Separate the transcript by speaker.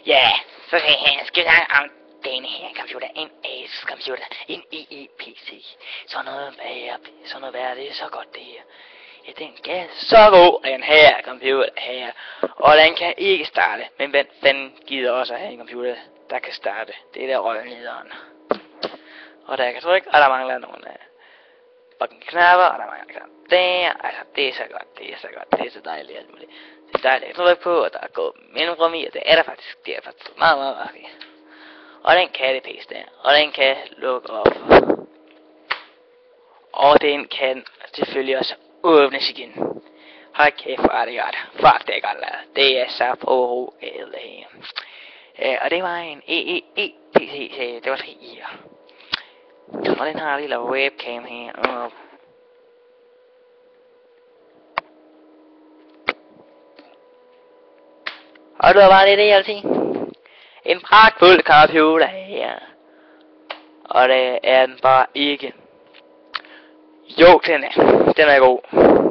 Speaker 1: Ja, så skal vi snakke om denne her computer. En Asus computer. En EE-PC. Sådan noget værd, det er så godt det her. Ja, den kan så god, den her computer her. Og den kan ikke starte. Men hvem fanden gider også at have en computer, der kan starte? Det er der rollenlederen. Og der kan trykke, og der mangler nogle fucking knapper, og der mangler knapper der. Altså, det er så godt, det er så dejligt alt muligt. Det er dejligt at trykke på, og der er gået mellemrum i, og det er faktisk meget, meget mærkeligt. Og den kan det pæst der, og den kan lukke op. Og den kan selvfølgelig også åbnes igen. Hold kæft, hvor er det godt. Fuck, det er godt lavet. Det er så på det her. Og det var en EE-PC, det var 3 her. Og den har lille webcam her. Og det var bare det, jeg vil sige. En pragtfuld computer her. Og det er den bare ikke. Jo, den er god.